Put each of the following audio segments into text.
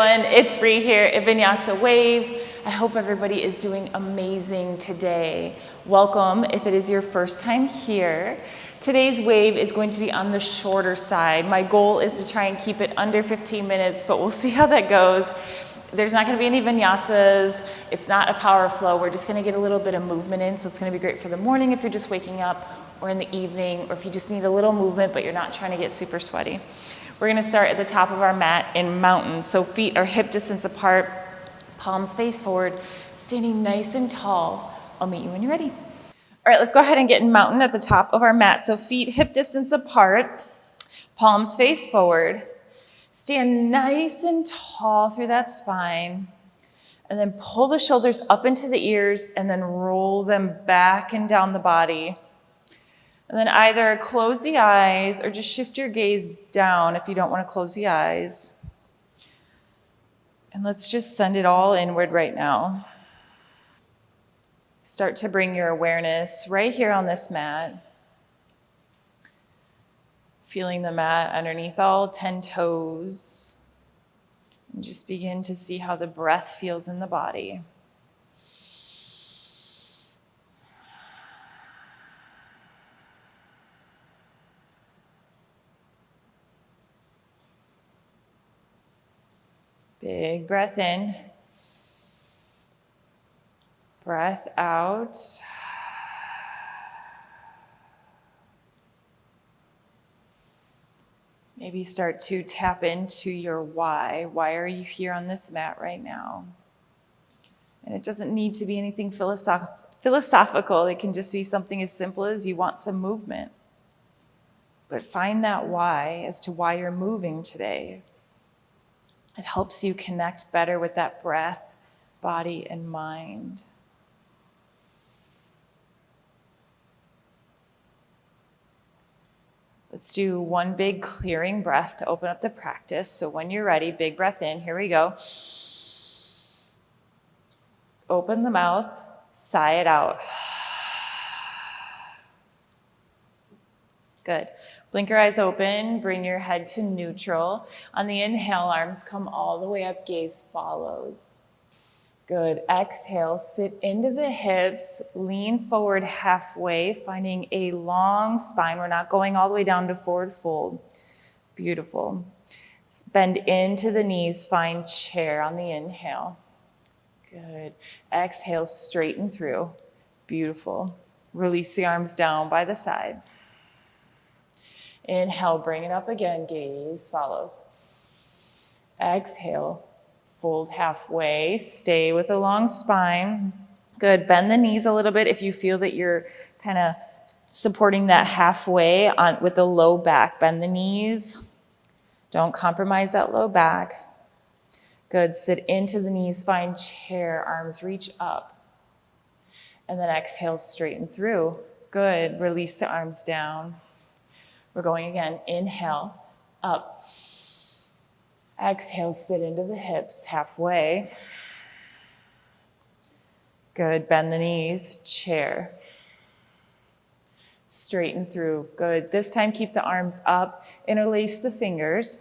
everyone, it's Bree here at Vinyasa Wave. I hope everybody is doing amazing today. Welcome if it is your first time here. Today's wave is going to be on the shorter side. My goal is to try and keep it under 15 minutes, but we'll see how that goes. There's not going to be any vinyasas. It's not a power flow. We're just going to get a little bit of movement in, so it's going to be great for the morning if you're just waking up, or in the evening, or if you just need a little movement but you're not trying to get super sweaty. We're going to start at the top of our mat in mountain. So feet are hip distance apart, palms face forward, standing nice and tall. I'll meet you when you're ready. All right, let's go ahead and get in mountain at the top of our mat. So feet hip distance apart, palms face forward. Stand nice and tall through that spine. And then pull the shoulders up into the ears and then roll them back and down the body. And then either close the eyes or just shift your gaze down if you don't want to close the eyes. And let's just send it all inward right now. Start to bring your awareness right here on this mat. Feeling the mat underneath all 10 toes. And just begin to see how the breath feels in the body. Big breath in, breath out. Maybe start to tap into your why. Why are you here on this mat right now? And it doesn't need to be anything philosophical. It can just be something as simple as you want some movement. But find that why as to why you're moving today. It helps you connect better with that breath, body, and mind. Let's do one big clearing breath to open up the practice. So when you're ready, big breath in. Here we go. Open the mouth, sigh it out. Good. Blink your eyes open, bring your head to neutral. On the inhale, arms come all the way up, gaze follows. Good. Exhale, sit into the hips, lean forward halfway, finding a long spine. We're not going all the way down to forward fold. Beautiful. Bend into the knees, find chair on the inhale. Good. Exhale, straighten through. Beautiful. Release the arms down by the side. Inhale, bring it up again, gaze follows. Exhale, fold halfway, stay with a long spine. Good, bend the knees a little bit if you feel that you're kind of supporting that halfway on with the low back. Bend the knees, don't compromise that low back. Good, sit into the knees, find chair, arms reach up. And then exhale, straighten through. Good, release the arms down. We're going again. Inhale, up. Exhale, sit into the hips halfway. Good. Bend the knees, chair. Straighten through. Good. This time, keep the arms up. Interlace the fingers.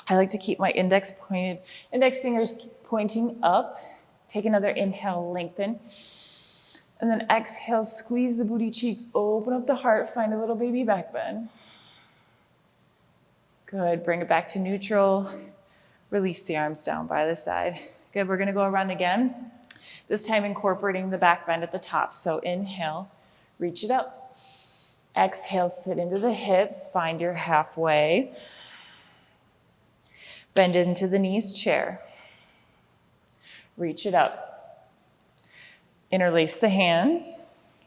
I like to keep my index fingers pointing up. Take another inhale, lengthen. And then exhale, squeeze the booty cheeks, open up the heart, find a little baby back bend. Good, bring it back to neutral. Release the arms down by the side. Good, we're gonna go around again. This time incorporating the back bend at the top. So inhale, reach it up. Exhale, sit into the hips, find your halfway. Bend into the knees, chair. Reach it up. Interlace the hands.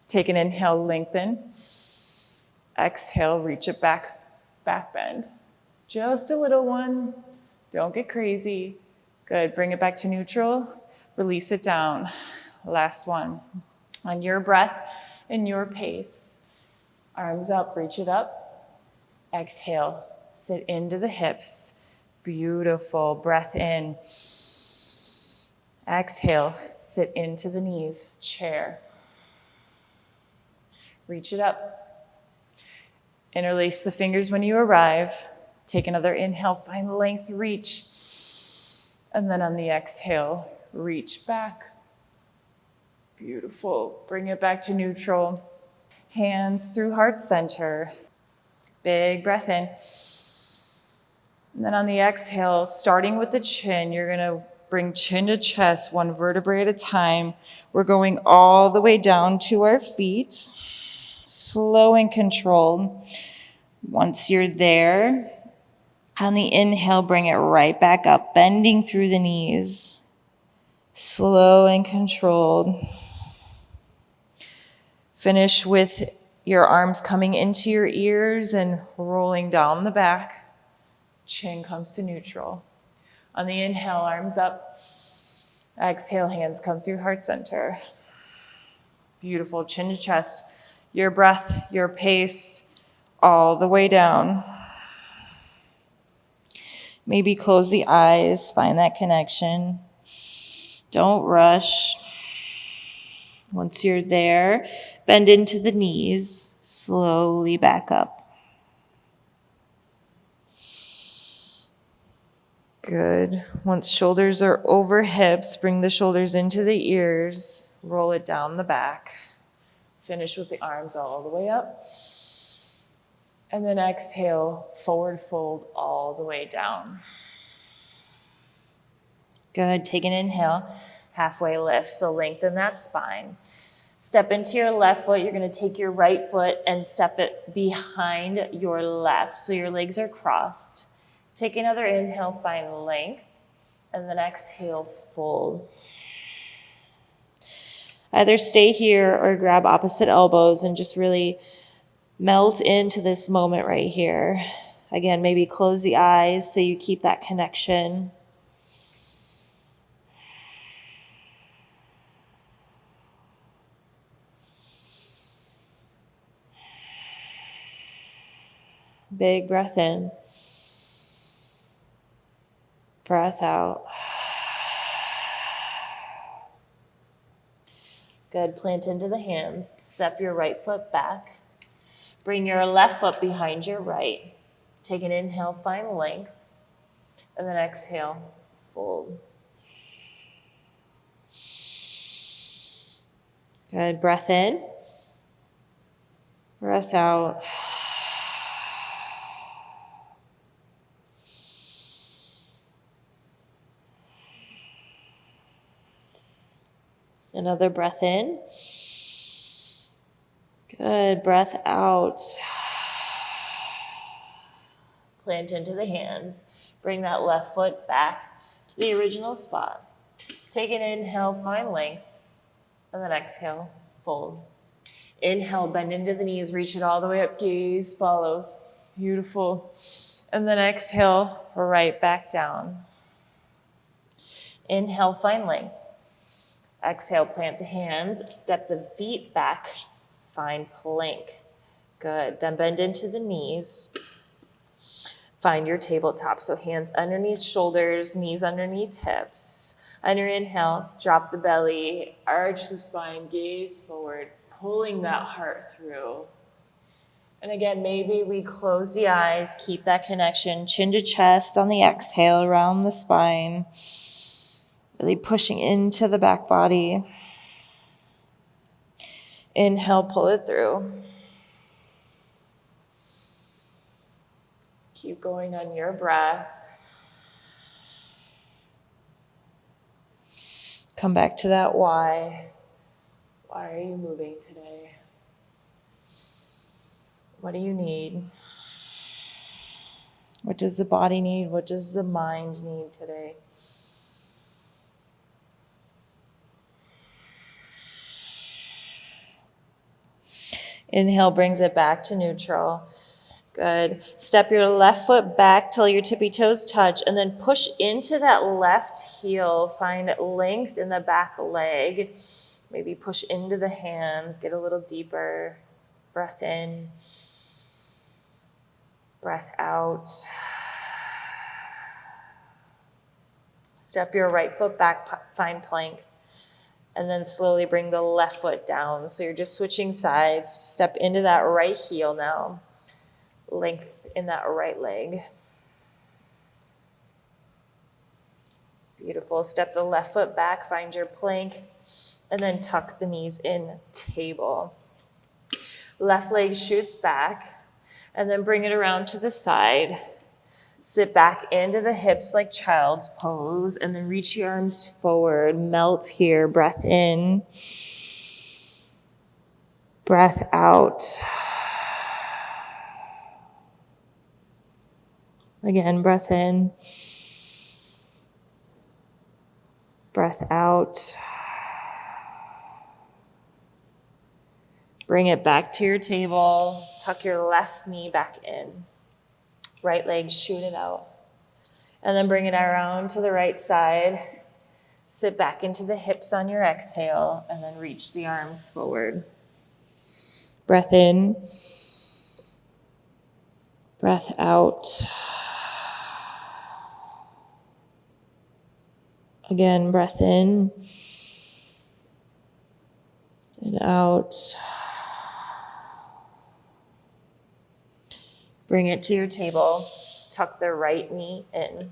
Take an inhale, lengthen. Exhale, reach it back bend. Just a little one. Don't get crazy. Good. Bring it back to neutral. Release it down. Last one. On your breath and your pace. Arms up, reach it up. Exhale. Sit into the hips. Beautiful. Breath in. Exhale. Sit into the knees. Chair. Reach it up. Interlace the fingers when you arrive. Take another inhale, find length, reach. And then on the exhale, reach back. Beautiful. Bring it back to neutral. Hands through heart center. Big breath in. And then on the exhale, starting with the chin, you're going to bring chin to chest, one vertebrae at a time. We're going all the way down to our feet. Slow and controlled. Once you're there, on the inhale, bring it right back up, bending through the knees. Slow and controlled. Finish with your arms coming into your ears and rolling down the back. Chin comes to neutral. On the inhale, arms up. Exhale, hands come through heart center. Beautiful, chin to chest. Your breath, your pace, all the way down. Maybe close the eyes, find that connection. Don't rush. Once you're there, bend into the knees, slowly back up. Good. Once shoulders are over hips, bring the shoulders into the ears, roll it down the back. Finish with the arms all the way up. And then exhale, forward fold all the way down. Good. Take an inhale, halfway lift. So lengthen that spine. Step into your left foot. You're going to take your right foot and step it behind your left. So your legs are crossed. Take another inhale, find length. And then exhale, fold. Either stay here or grab opposite elbows and just really melt into this moment right here. Again, maybe close the eyes so you keep that connection. Big breath in. Breath out. Good. Plant into the hands. Step your right foot back. Bring your left foot behind your right. Take an inhale, find length. And then exhale, fold. Good. Breath in. Breath out. Another breath in. Good. Breath out. Plant into the hands. Bring that left foot back to the original spot. Take an inhale, find length. And then exhale, fold. Inhale, bend into the knees, reach it all the way up, gaze follows. Beautiful. And then exhale, right back down. Inhale, find length. Exhale, plant the hands, step the feet back, find plank. Good. Then bend into the knees. Find your tabletop. So hands underneath shoulders, knees underneath hips. On your inhale, drop the belly, arch the spine, gaze forward, pulling that heart through. And again, maybe we close the eyes, keep that connection, chin to chest on the exhale, around the spine. Really pushing into the back body. Inhale, pull it through. Keep going on your breath. Come back to that why. Why are you moving today? What do you need? What does the body need? What does the mind need today? Inhale brings it back to neutral. Good. Step your left foot back till your tippy toes touch, and then push into that left heel. Find length in the back leg. Maybe push into the hands. Get a little deeper. Breath in. Breath out. Step your right foot back, find plank. And then slowly bring the left foot down. So you're just switching sides. Step into that right heel now. Length in that right leg. Beautiful. Step the left foot back, find your plank, and then tuck the knees in, table. Left leg shoots back, and then bring it around to the side. Sit back into the hips like child's pose, and then reach your arms forward. Melt here. Breath in. Breath out. Again, breath in. Breath out. Bring it back to your table. Tuck your left knee back in. Right leg, shoot it out. And then bring it around to the right side. Sit back into the hips on your exhale, and then reach the arms forward. Breath in. Breath out. Again, breath in and out. Bring it to your table. Tuck the right knee in.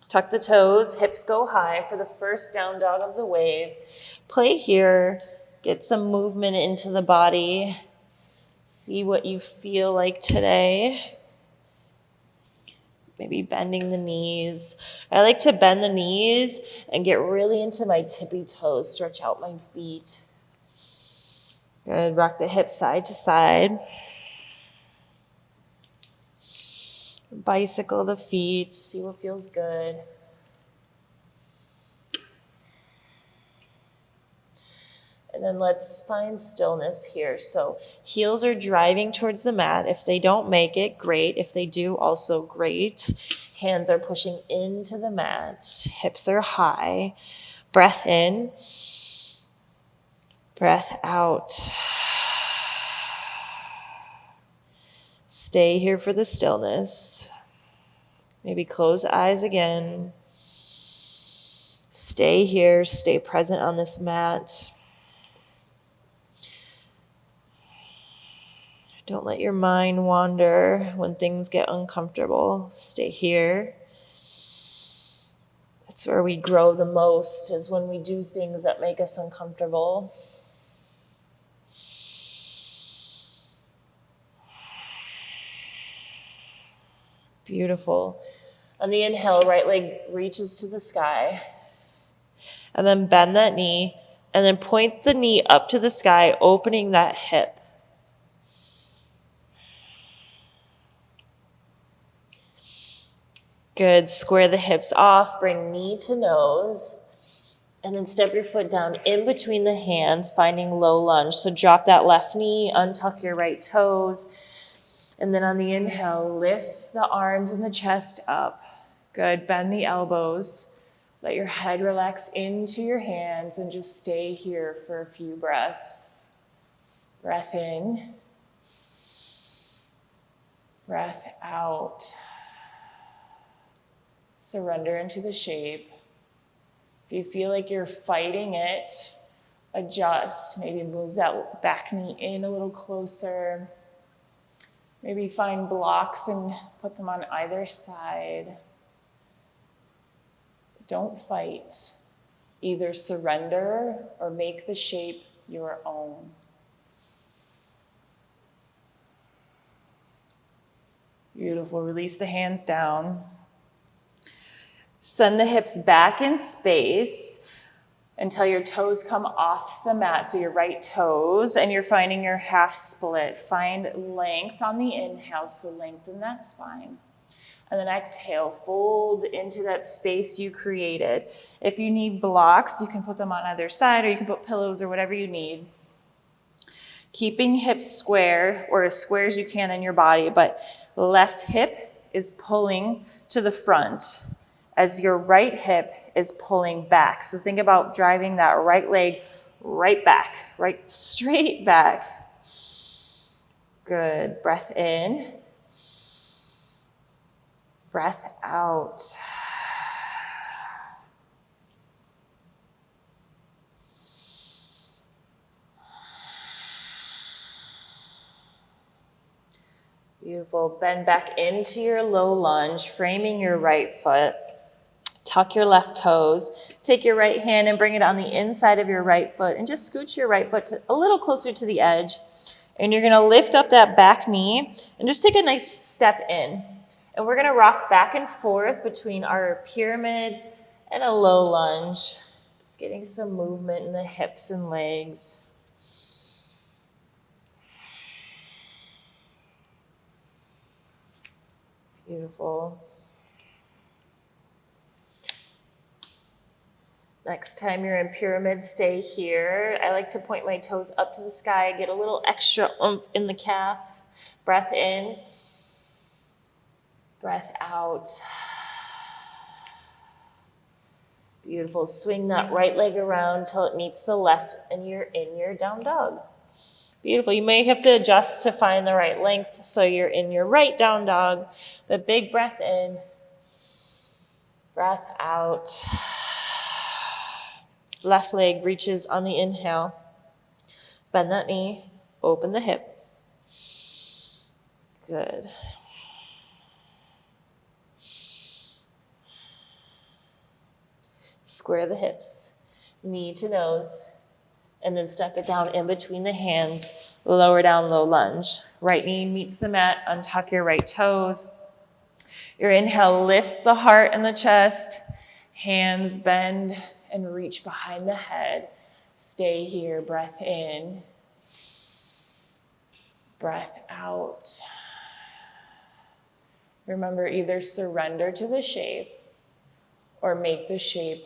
Tuck the toes, hips go high for the first down dog of the wave. Play here. Get some movement into the body. See what you feel like today. Maybe bending the knees. I like to bend the knees and get really into my tippy toes. Stretch out my feet. Good. Rock the hips side to side. Bicycle the feet. See what feels good. And then let's find stillness here. So heels are driving towards the mat. If they don't make it, great. If they do, also great. Hands are pushing into the mat. Hips are high. Breath in. Breath out. Stay here for the stillness. Maybe close eyes again. Stay here. Stay present on this mat. Don't let your mind wander when things get uncomfortable. Stay here. That's where we grow the most, is when we do things that make us uncomfortable. Beautiful. On the inhale, right leg reaches to the sky. And then bend that knee. And then point the knee up to the sky, opening that hip. Good. Square the hips off. Bring knee to nose. And then step your foot down in between the hands, finding low lunge. So drop that left knee, untuck your right toes. And then on the inhale, lift the arms and the chest up. Good. Bend the elbows. Let your head relax into your hands and just stay here for a few breaths. Breath in. Breath out. Surrender into the shape. If you feel like you're fighting it, adjust. Maybe move that back knee in a little closer. Maybe find blocks and put them on either side. Don't fight. Either surrender or make the shape your own. Beautiful. Release the hands down. Send the hips back in space until your toes come off the mat. So your right toes, and you're finding your half split. Find length on the inhale, so lengthen that spine. And then exhale, fold into that space you created. If you need blocks, you can put them on either side, or you can put pillows or whatever you need. Keeping hips square, or as square as you can in your body, but left hip is pulling to the front as your right hip is pulling back. So think about driving that right leg right back, right straight back. Good. Breath in. Breath out. Beautiful. Bend back into your low lunge, framing your right foot. Tuck your left toes. Take your right hand and bring it on the inside of your right foot and just scooch your right foot a little closer to the edge. And you're gonna lift up that back knee and just take a nice step in. And we're gonna rock back and forth between our pyramid and a low lunge. Just getting some movement in the hips and legs. Beautiful. Next time you're in pyramid, stay here. I like to point my toes up to the sky, get a little extra oomph in the calf. Breath in, breath out. Beautiful. Swing that right leg around till it meets the left and you're in your down dog. Beautiful. You may have to adjust to find the right length so you're in your right down dog. But big breath in, breath out. Left leg reaches on the inhale. Bend that knee, open the hip. Good. Square the hips, knee to nose, and then step it down in between the hands, lower down, low lunge. Right knee meets the mat, untuck your right toes. Your inhale lifts the heart and the chest, hands bend and reach behind the head. Stay here, breath in, breath out. Remember, either surrender to the shape or make the shape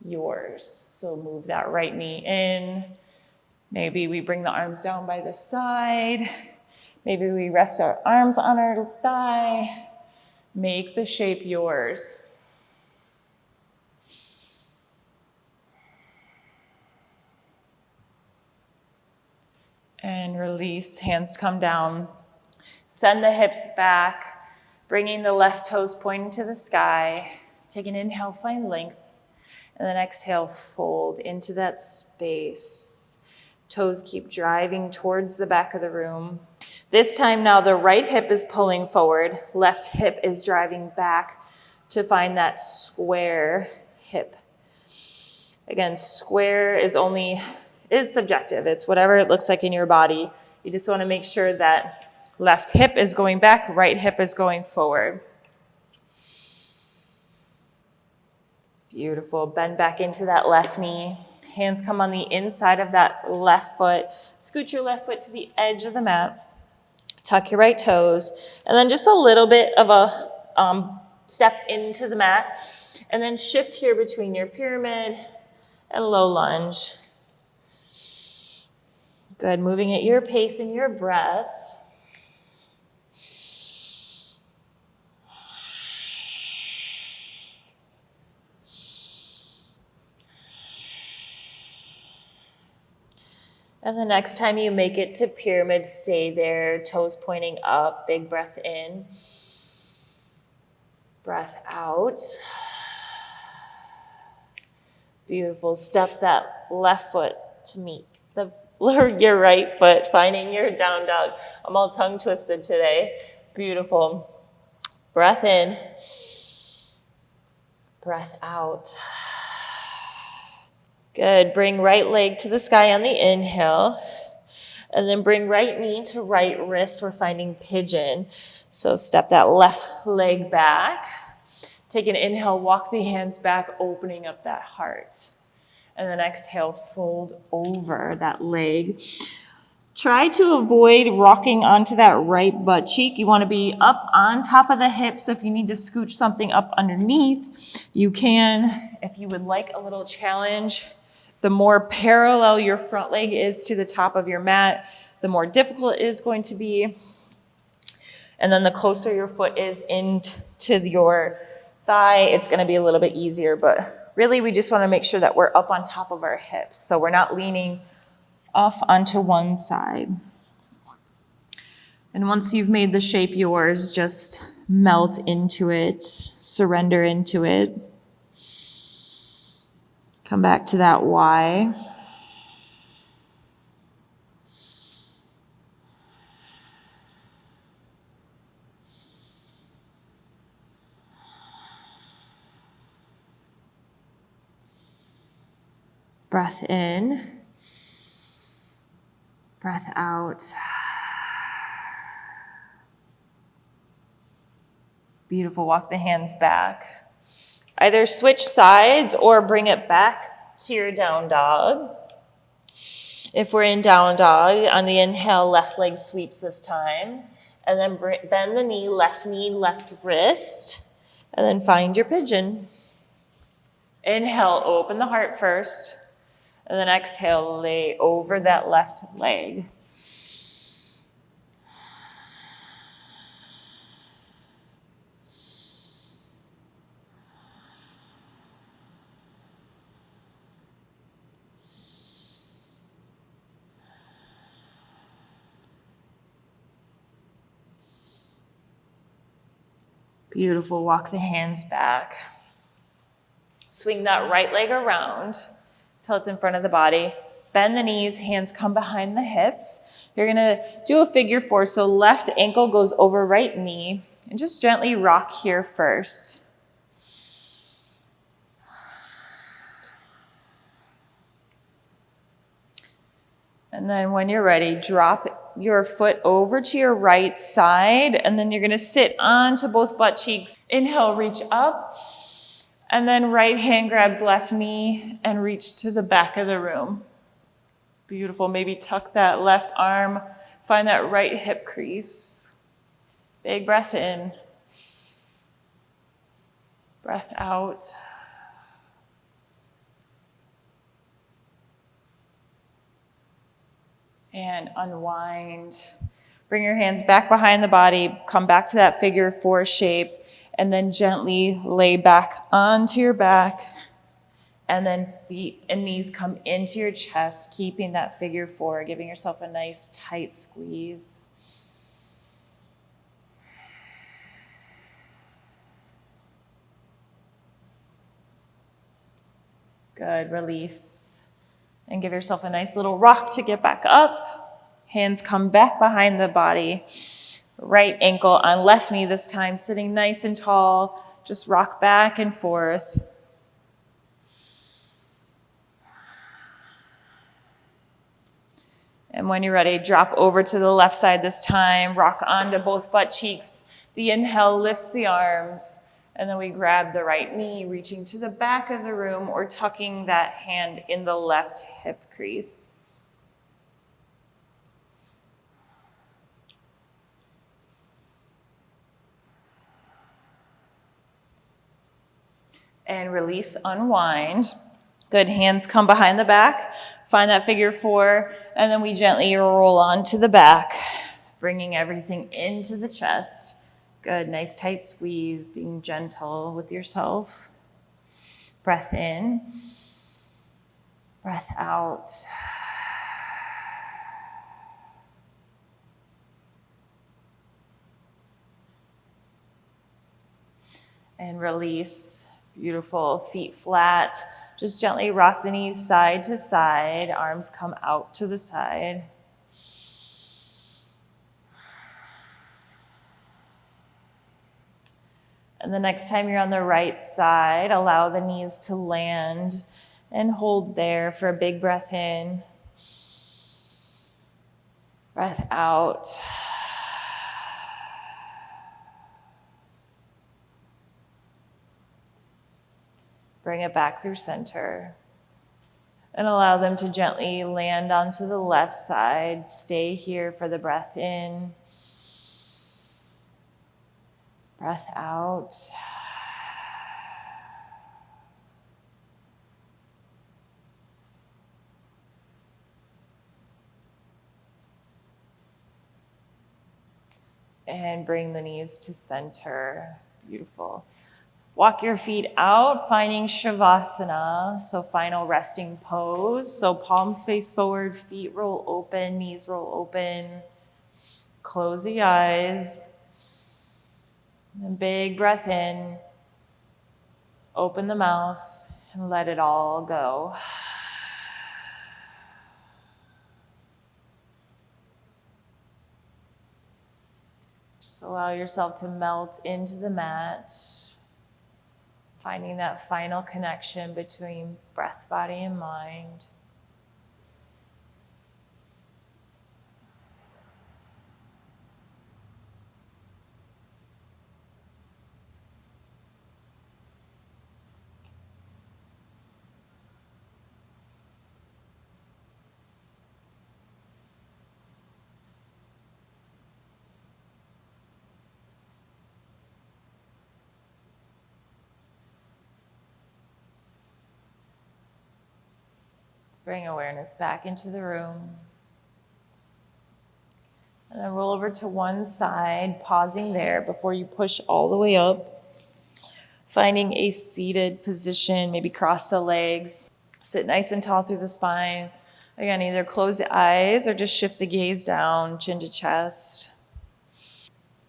yours. So move that right knee in. Maybe we bring the arms down by the side. Maybe we rest our arms on our thigh. Make the shape yours. And release, hands come down. Send the hips back, bringing the left toes pointing to the sky. Take an inhale, find length. And then exhale, fold into that space. Toes keep driving towards the back of the room. This time now the right hip is pulling forward. Left hip is driving back to find that square hip. Again, square is subjective. It's whatever it looks like in your body. You just want to make sure that left hip is going back, right hip is going forward. Beautiful. Bend back into that left knee. Hands come on the inside of that left foot. Scoot your left foot to the edge of the mat. Tuck your right toes. And then just a little bit of a step into the mat. And then shift here between your pyramid and low lunge. Good. Moving at your pace and your breath. And the next time you make it to pyramid, stay there, toes pointing up, big breath in, breath out. Beautiful. Step that left foot to meet your right foot, finding your down dog. I'm all tongue twisted today. Beautiful. Breath in, breath out. Good. Bring right leg to the sky on the inhale. And then bring right knee to right wrist. We're finding pigeon. So step that left leg back. Take an inhale, walk the hands back, opening up that heart. And then exhale, fold over that leg. Try to avoid rocking onto that right butt cheek. You want to be up on top of the hips. So if you need to scooch something up underneath, you can. If you would like a little challenge, the more parallel your front leg is to the top of your mat, the more difficult it is going to be. And then the closer your foot is into your thigh, it's going to be a little bit easier. But really, we just want to make sure that we're up on top of our hips. So we're not leaning off onto one side. And once you've made the shape yours, just melt into it, surrender into it. Come back to that Y. Breath in. Breath out. Beautiful. Walk the hands back. Either switch sides or bring it back to your down dog. If we're in down dog, on the inhale, left leg sweeps this time. And then bend the knee, left wrist. And then find your pigeon. Inhale, open the heart first. And then exhale, lay over that left leg. Beautiful. Walk the hands back. Swing that right leg around till it's in front of the body. Bend the knees, hands come behind the hips. You're gonna do a figure four, so left ankle goes over right knee, and just gently rock here first. And then when you're ready, drop your foot over to your right side, and then you're gonna sit onto both butt cheeks. Inhale, reach up, and then right hand grabs left knee and reach to the back of the room. Beautiful. Maybe tuck that left arm, find that right hip crease. Big breath in. Breath out. And unwind. Bring your hands back behind the body, come back to that figure four shape, and then gently lay back onto your back. And then feet and knees come into your chest, keeping that figure four, giving yourself a nice tight squeeze. Good, release. And give yourself a nice little rock to get back up. Hands come back behind the body. Right ankle on left knee this time, sitting nice and tall. Just rock back and forth. And when you're ready, drop over to the left side this time. Rock onto both butt cheeks. The inhale lifts the arms. And then we grab the right knee, reaching to the back of the room or tucking that hand in the left hip crease. And release, unwind. Good, hands come behind the back. Find that figure four, and then we gently roll onto the back, bringing everything into the chest. Good, nice tight squeeze, being gentle with yourself. Breath in, breath out. And release, beautiful, feet flat. Just gently rock the knees side to side, arms come out to the side. And the next time you're on the right side, allow the knees to land and hold there for a big breath in. Breath out. Bring it back through center. And allow them to gently land onto the left side. Stay here for the breath in. Breath out. And bring the knees to center. Beautiful. Walk your feet out, finding shavasana, so final resting pose. So palms face forward, feet roll open, knees roll open. Close the eyes. And big breath in. Open the mouth and let it all go. Just allow yourself to melt into the mat. Finding that final connection between breath, body, and mind. Bring awareness back into the room. And then roll over to one side, pausing there before you push all the way up. Finding a seated position, maybe cross the legs. Sit nice and tall through the spine. Again, either close the eyes or just shift the gaze down, chin to chest.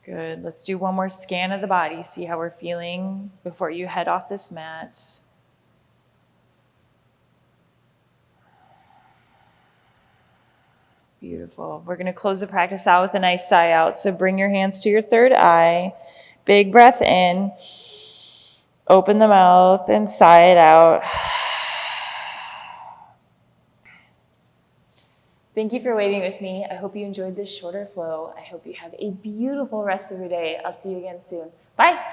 Good. Let's do one more scan of the body, see how we're feeling before you head off this mat. Beautiful. We're going to close the practice out with a nice sigh out. So bring your hands to your third eye. Big breath in. Open the mouth and sigh it out. Thank you for waiting with me. I hope you enjoyed this shorter flow. I hope you have a beautiful rest of your day. I'll see you again soon. Bye.